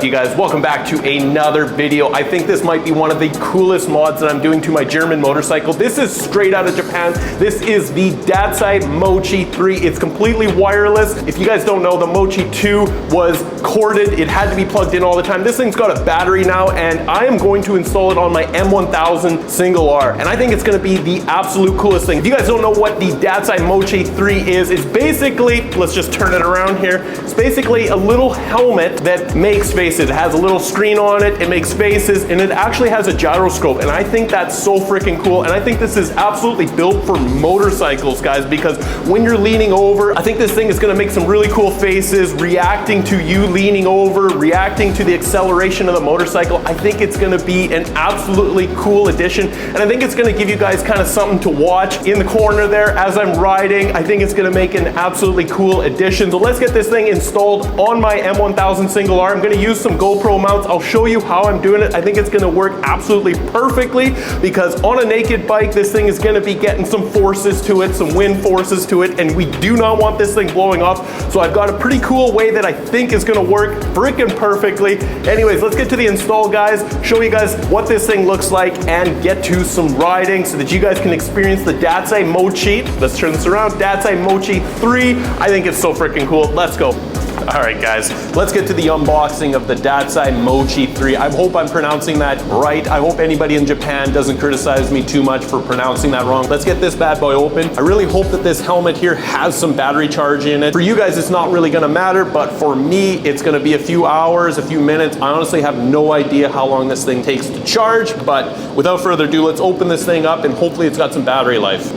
you guys? Welcome back to another video. I think this might be one of the coolest mods that I'm doing to my German motorcycle. This is straight out of Japan. This is the Dasai Mochi 3. It's completely wireless. If you guys don't know, the Mochi 2 was corded. It had to be plugged in all the time. This thing's got a battery now, and I am going to install it on my M1000R. And I think it's gonna be the absolute coolest thing. If you guys don't know what the Dasai Mochi 3 is, it's basically, let's just turn it around here. It's basically a little helmet that makes faces. It has a little screen on it, it makes faces, and it actually has a gyroscope. And I think that's so freaking cool. And I think this is absolutely built for motorcycles, guys, because when you're leaning over, I think this thing is gonna make some really cool faces, reacting to you leaning over, reacting to the acceleration of the motorcycle. I think it's gonna be an absolutely cool addition. And I think it's gonna give you guys kind of something to watch in the corner there as I'm riding. I think it's gonna make an absolutely cool addition. So let's get this thing installed on my M1000R. I'm gonna use some GoPro mounts. I'll show you how I'm doing it. I think it's gonna work absolutely perfectly because on a naked bike, this thing is gonna be getting some forces to it, some wind forces to it, and we do not want this thing blowing up. So I've got a pretty cool way that I think is gonna work freaking perfectly. Anyways, let's get to the install, guys, show you guys what this thing looks like and get to some riding so that you guys can experience the Dasai Mochi. Let's turn this around, Dasai Mochi 3. I think it's so freaking cool. Let's go. All right, guys, let's get to the unboxing of the Dasai Mochi 3. I hope I'm pronouncing that right. I hope anybody in Japan doesn't criticize me too much for pronouncing that wrong. Let's get this bad boy open. I really hope that this helmet here has some battery charge in it. For you guys, it's not really gonna matter, but for me, it's gonna be a few hours, a few minutes. I honestly have no idea how long this thing takes to charge, but without further ado, let's open this thing up and hopefully it's got some battery life.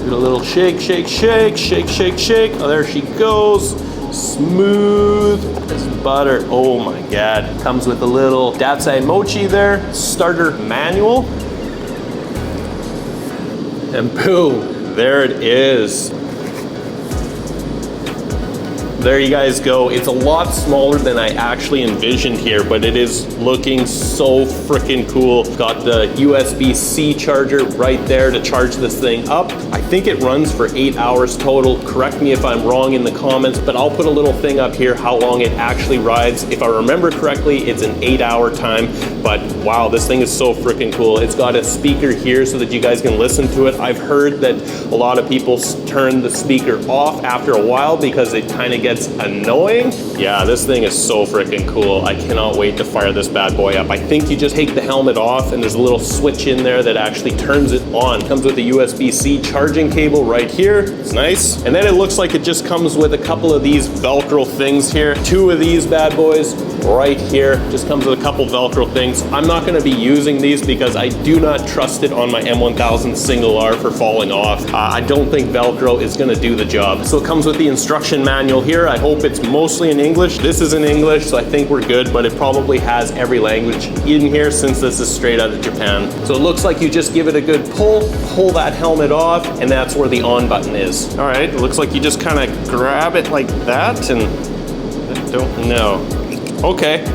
A little shake, shake, shake, shake, shake, shake. Oh, there she goes. Smooth as butter. Oh my God. Comes with a little Dasai Mochi there. Starter manual. And boom, there it is. There you guys go. It's a lot smaller than I actually envisioned here, but it is looking so freaking cool. Got the USB-C charger right there to charge this thing up. I think it runs for 8 hours total. Correct me if I'm wrong in the comments, but I'll put a little thing up here how long it actually rides. If I remember correctly, it's an 8-hour time, but wow, this thing is so freaking cool. It's got a speaker here so that you guys can listen to it. I've heard that a lot of people turn the speaker off after a while because it kind of gets annoying. Yeah, this thing is so freaking cool. I cannot wait to fire this bad boy up. I think you just take the helmet off and there's a little switch in there that actually turns it on. Comes with a USB-C charging cable right here. It's nice. And then it looks like it just comes with a couple of these Velcro things here. 2 of these bad boys right here. Just comes with a couple Velcro things. I'm not gonna be using these because I do not trust it on my M1000R for falling off. I don't think Velcro is gonna do the job. So it comes with the instruction manual here. I hope it's mostly in English. This is in English, so I think we're good, but it probably has every language in here since this is straight out of Japan. So it looks like you just give it a good pull that helmet off, and that's where the on button is. All right, it looks like you just kind of grab it like that, and I don't know. Okay.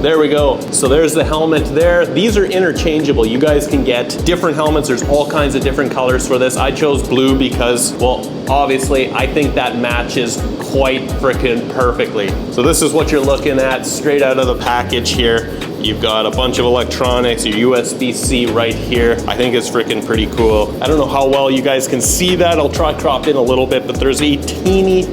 There we go. So there's the helmet there. These are interchangeable. You guys can get different helmets. There's all kinds of different colors for this. I chose blue because, well, obviously, I think that matches quite freaking perfectly. So this is what you're looking at straight out of the package here. You've got a bunch of electronics, your USB-C right here. I think it's freaking pretty cool. I don't know how well you guys can see that. I'll try to crop in a little bit, but there's a teeny,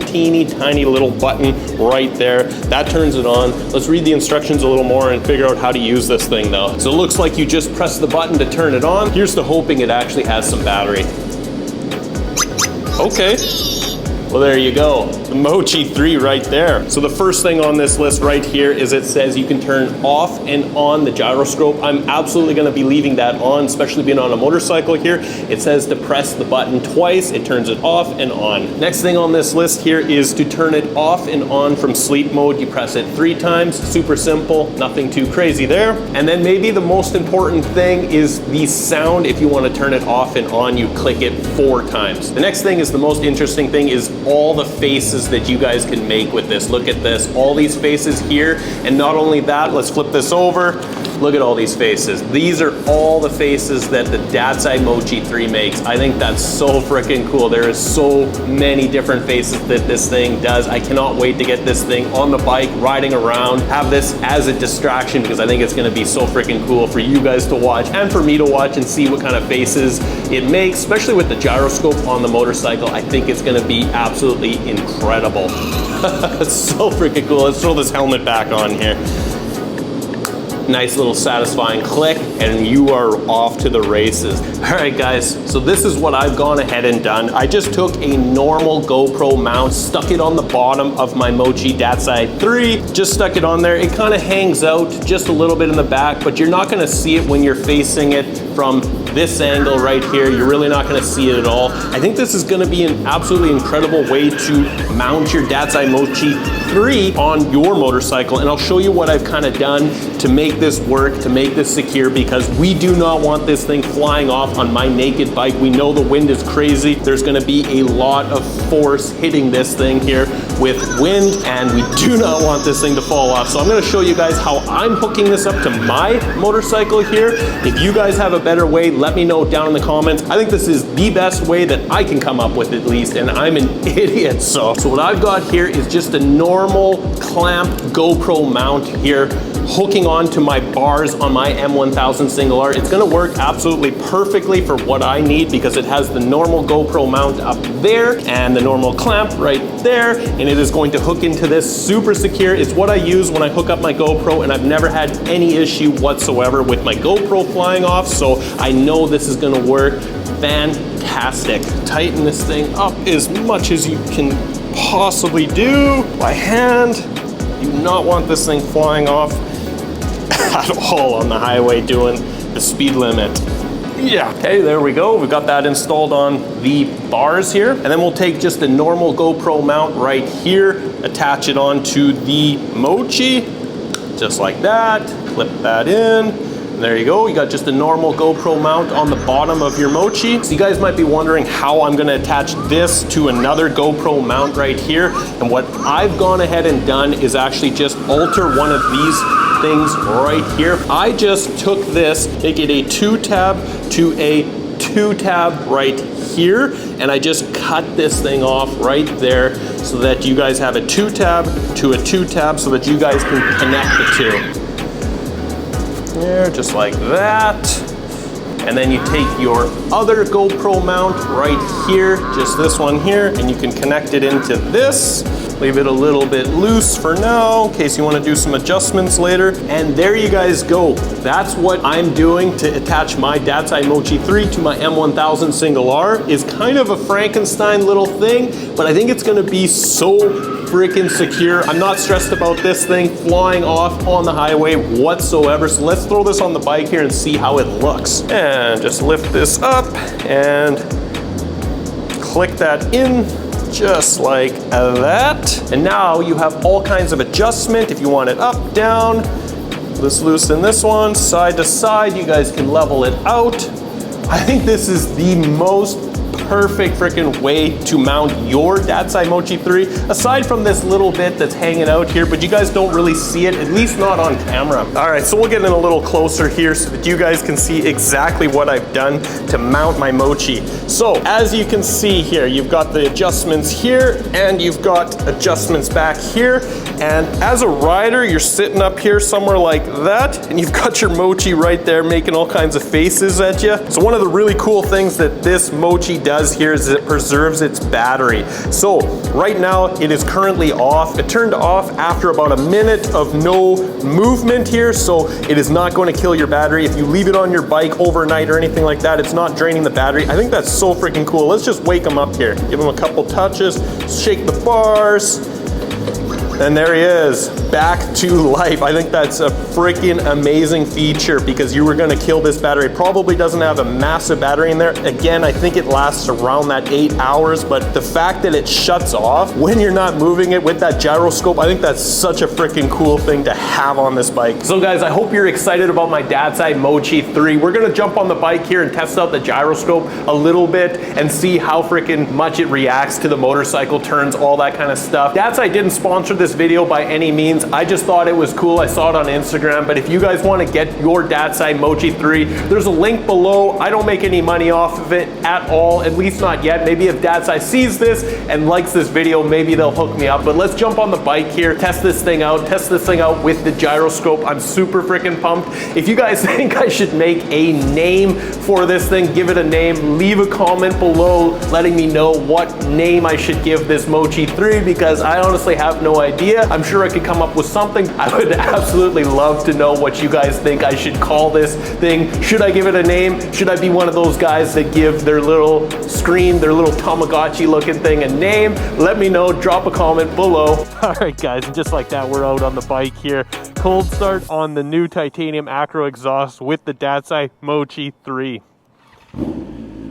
tiny little button right there. That turns it on. Let's read the instructions a little more and figure out how to use this thing though. So it looks like you just press the button to turn it on. Here's to hoping it actually has some battery. Okay. Well, there you go. The Mochi 3 right there. So the first thing on this list right here is it says you can turn off and on the gyroscope. I'm absolutely gonna be leaving that on, especially being on a motorcycle here. It says to press the button twice, it turns it off and on. Next thing on this list here is to turn it off and on from sleep mode. You press it 3 times, super simple, nothing too crazy there. And then maybe the most important thing is the sound. If you wanna turn it off and on, you click it 4 times. The next thing is the most interesting thing is all the faces that you guys can make with this. Look at this, all these faces here. And not only that, let's flip this over. Look at all these faces. These are all the faces that the Dasai Mochi 3 makes. I think that's so freaking cool. There is so many different faces that this thing does. I cannot wait to get this thing on the bike, riding around, have this as a distraction, because I think it's gonna be so freaking cool for you guys to watch and for me to watch and see what kind of faces it makes, especially with the gyroscope on the motorcycle. I think it's gonna be absolutely incredible. It's so freaking cool. Let's throw this helmet back on here. Nice little satisfying click, and you are off to the races. All right, guys, so this is what I've gone ahead and done. I just took a normal GoPro mount, stuck it on the bottom of my Mochi Dasai 3, just stuck it on there. It kind of hangs out just a little bit in the back, but you're not gonna see it when you're facing it from this angle right here. You're really not gonna see it at all. I think this is gonna be an absolutely incredible way to mount your Dasai Mochi 3 on your motorcycle, and I'll show you what I've kind of done to make this work, to make this secure, because we do not want this thing flying off on my naked bike. We know the wind is crazy. There's gonna be a lot of force hitting this thing here with wind, and we do not want this thing to fall off. So I'm gonna show you guys how I'm hooking this up to my motorcycle here. If you guys have a better way, let me know down in the comments. I think this is the best way that I can come up with, at least, and I'm an idiot. So what I've got here is just a normal clamped GoPro mount here, hooking on to my bars on my M1000R. It's gonna work absolutely perfectly for what I need, because it has the normal GoPro mount up there and the normal clamp right there, and it is going to hook into this super secure. It's what I use when I hook up my GoPro, and I've never had any issue whatsoever with my GoPro flying off, so I know this is gonna work fantastic. Tighten this thing up as much as you can possibly do by hand. You do not want this thing flying off at all on the highway doing the speed limit. Yeah, okay, there we go. We've got that installed on the bars here. And then we'll take just a normal GoPro mount right here, attach it onto the Mochi, just like that. Clip that in. And there you go. You got just a normal GoPro mount on the bottom of your Mochi. So you guys might be wondering how I'm gonna attach this to another GoPro mount right here. And what I've gone ahead and done is actually just alter one of these things right here. I just took this, make it a 2-tab to a 2-tab right here, and I just cut this thing off right there so that you guys have a 2-tab to a 2-tab so that you guys can connect the two. There, just like that. And then you take your other GoPro mount right here, just this one here, and you can connect it into this. Leave it a little bit loose for now in case you want to do some adjustments later. And there you guys go. That's what I'm doing to attach my Dasai Mochi 3 to my M1000R. Is kind of a Frankenstein little thing, but I think it's going to be so freaking secure. I'm not stressed about this thing flying off on the highway whatsoever. So let's throw this on the bike here and see how it looks. And just lift this up and click that in. Just like that. And now you have all kinds of adjustment. If you want it up, down, let's loosen this one, side to side. You guys can level it out. I think this is the most perfect freaking way to mount your Dasai Mochi 3, aside from this little bit that's hanging out here, but you guys don't really see it, at least not on camera. All right, so we'll get in a little closer here so that you guys can see exactly what I've done to mount my Mochi. So as you can see here, you've got the adjustments here and you've got adjustments back here. And as a rider, you're sitting up here somewhere like that, and you've got your Mochi right there making all kinds of faces at you. So one of the really cool things that this Mochi does here is it preserves its battery. So right now it is currently off. It turned off after about a minute of no movement here, so it is not going to kill your battery. If you leave it on your bike overnight or anything like that, it's not draining the battery. I think that's so freaking cool. Let's just wake him up here. Give him a couple touches, shake the bars. And there he is, back to life. I think that's a freaking amazing feature because you were gonna kill this battery. Probably doesn't have a massive battery in there. Again, I think it lasts around that 8 hours, but the fact that it shuts off when you're not moving it with that gyroscope, I think that's such a freaking cool thing to have on this bike. So guys, I hope you're excited about my Dasai Mochi 3. We're gonna jump on the bike here and test out the gyroscope a little bit and see how freaking much it reacts to the motorcycle turns, all that kind of stuff. Dasai didn't sponsor this video by any means. means. I just thought it was cool. I saw it on Instagram, but if you guys want to get your Dasai Mochi 3, there's a link below. I don't make any money off of it at all, at least not yet. Maybe if Dasai sees this and likes this video, maybe they'll hook me up. But let's jump on the bike here, test this thing out with the gyroscope. I'm super freaking pumped. If you guys think I should make a name for this thing, give it a name. Leave a comment below letting me know what name I should give this Mochi 3, because I honestly have no idea. I'm sure I could come up with something. I would absolutely love to know what you guys think I should call this thing. Should I give it a name? Should I be one of those guys that give their little screen, their little Tamagotchi looking thing a name? Let me know, drop a comment below. All right guys, and just like that, we're out on the bike here. Cold start on the new titanium acro exhaust with the Dasai Mochi 3.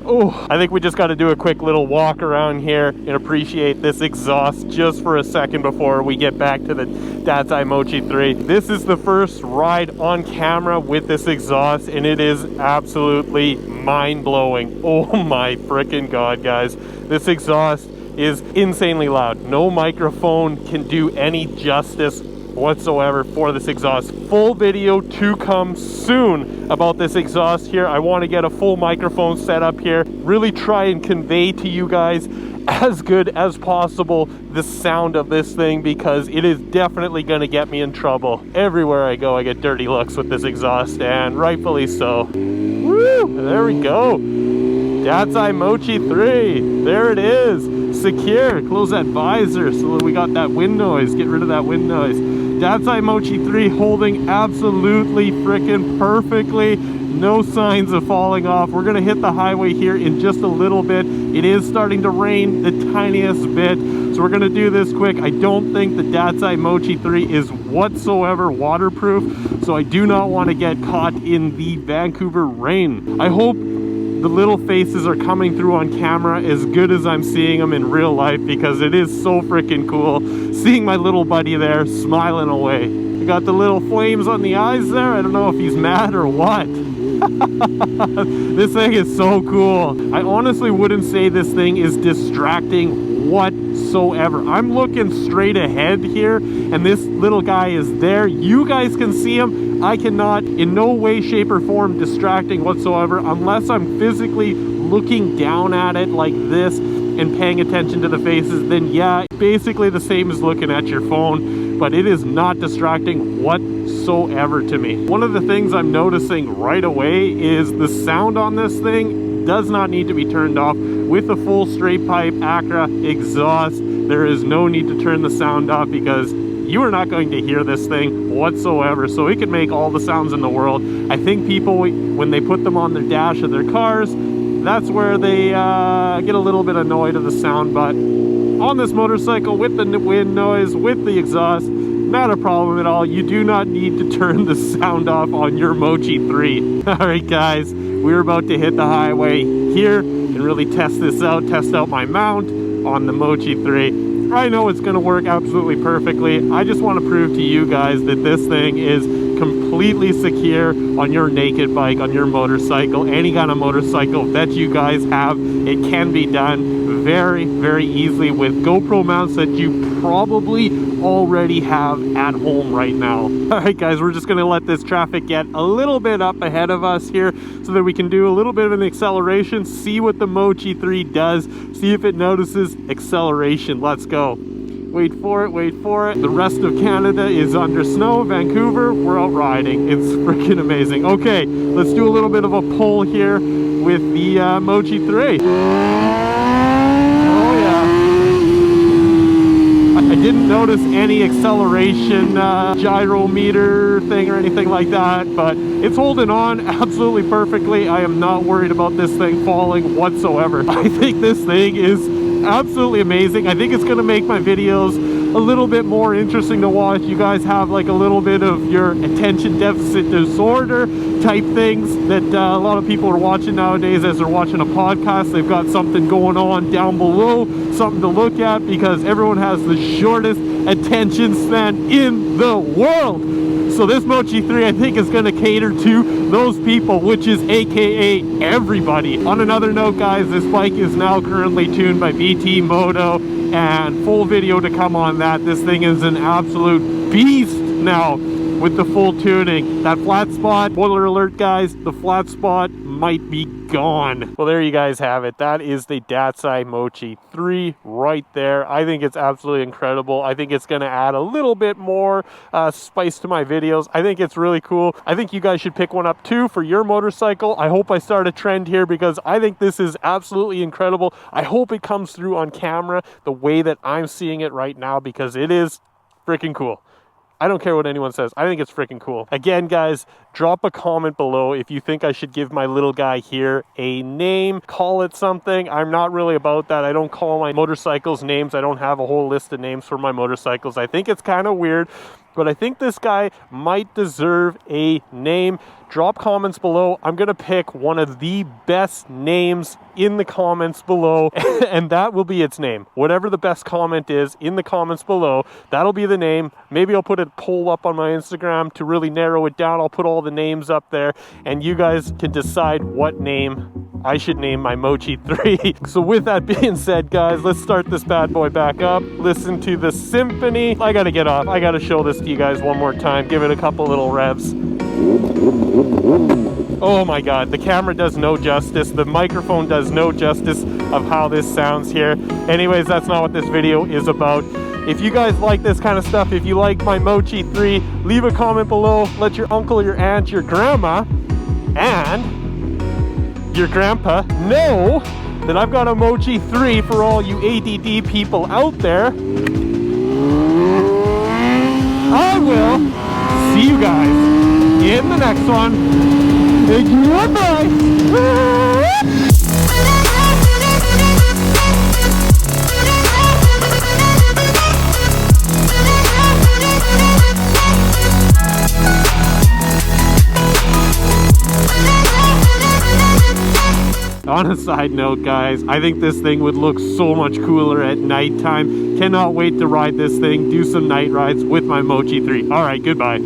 Oh, I think we just got to do a quick little walk around here and appreciate this exhaust just for a second before we get back to the Dasai Mochi 3. This is the first ride on camera with this exhaust, and it is absolutely mind-blowing. Oh my freaking god, guys. This exhaust is insanely loud. No microphone can do any justice whatsoever for this exhaust. Full video to come soon about this exhaust here. I want to get a full microphone set up here, really try and convey to you guys as good as possible the sound of this thing, because it is definitely going to get me in trouble. Everywhere I go I get dirty looks with this exhaust, and rightfully so. Woo! There we go. Dasai Mochi 3. There it is. Secure. Close that visor so that we got that wind noise. Get rid of that wind noise. Dasai Mochi 3 holding absolutely freaking perfectly. No signs of falling off. We're going to hit the highway here in just a little bit. It is starting to rain the tiniest bit, so we're going to do this quick. I don't think the Dasai Mochi 3 is whatsoever waterproof, so I do not want to get caught in the Vancouver rain. I hope the little faces are coming through on camera as good as I'm seeing them in real life, because it is so freaking cool seeing my little buddy there smiling away. We got the little flames on the eyes there. I don't know if he's mad or what. This thing is so cool. I honestly wouldn't say this thing is distracting whatsoever. I'm looking straight ahead here, and this little guy is there. You guys can see him. I cannot, in no way, shape, or form, distracting whatsoever, unless I'm physically looking down at it like this and paying attention to the faces. Then yeah, basically the same as looking at your phone, but it is not distracting whatsoever to me. One of the things I'm noticing right away is the sound on this thing does not need to be turned off. With a full straight pipe Acura exhaust, there is no need to turn the sound off, because you are not going to hear this thing whatsoever. So it can make all the sounds in the world. I think people, when they put them on their dash of their cars, that's where they get a little bit annoyed of the sound. But on this motorcycle, with the wind noise, with the exhaust, not a problem at all. You do not need to turn the sound off on your Mochi 3. All right, guys, we're about to hit the highway here and really test this out, test out my mount on the Mochi 3. I know it's going to work absolutely perfectly. I just want to prove to you guys that this thing is completely secure on your naked bike, on your motorcycle, any kind of motorcycle that you guys have. It can be done very, very easily with GoPro mounts that you probably already have at home right now. All right, guys, we're just going to let this traffic get a little bit up ahead of us here so that we can do a little bit of an acceleration, see what the Mochi 3 does, see if it notices acceleration. Let's go. Wait for it, wait for it. The rest of Canada is under snow. Vancouver, we're out riding. It's freaking amazing. Okay, let's do a little bit of a pull here with the Mochi 3. Oh yeah. I didn't notice any acceleration gyrometer thing or anything like that, but it's holding on absolutely perfectly. I am not worried about this thing falling whatsoever. I think this thing is absolutely amazing. I think it's going to make my videos a little bit more interesting to watch. You guys have like a little bit of your attention deficit disorder type things that a lot of people are watching nowadays as they're watching a podcast. They've got something going on down below, something to look at, because everyone has the shortest attention span in the world. So this Mochi 3, I think, is going to cater to those people, which is aka everybody. On another note, guys, this bike is now currently tuned by BT Moto, and full video to come on that. This thing is an absolute beast now with the full tuning. That flat spot, spoiler alert guys, the flat spot might be gone. Well, there you guys have it. That is the Dasai Mochi 3 right there. I think it's absolutely incredible. I think it's going to add a little bit more spice to my videos. I think it's really cool. I think you guys should pick one up too for your motorcycle. I hope I start a trend here because I think this is absolutely incredible. I hope it comes through on camera the way that I'm seeing it right now because it is freaking cool. I don't care what anyone says. I think it's freaking cool. Again, guys, drop a comment below if you think I should give my little guy here a name. Call it something. I'm not really about that. I don't call my motorcycles names. I don't have a whole list of names for my motorcycles. I think it's kind of weird, but I think this guy might deserve a name. Drop comments below. I'm going to pick one of the best names in the comments below, and that will be its name. Whatever the best comment is in the comments below, that'll be the name. Maybe I'll put a poll up on my Instagram to really narrow it down. I'll put all the names up there, and you guys can decide what name I should name my Mochi 3. So with that being said, guys, let's start this bad boy back up. Listen to the symphony. I gotta get off. I gotta show this to you guys one more time. Give it a couple little revs. Oh my god, the camera does no justice. The microphone does no justice of how this sounds here. Anyways, that's not what this video is about. If you guys like this kind of stuff, if you like my Mochi 3, leave a comment below. Let your uncle, your aunt, your grandma, and your grandpa know that I've got a Mochi 3 for all you ADD people out there. I will see you guys in the next one. Thank you, bye. On a side note, guys, I think this thing would look so much cooler at nighttime. Cannot wait to ride this thing, do some night rides with my Mochi 3. All right, goodbye.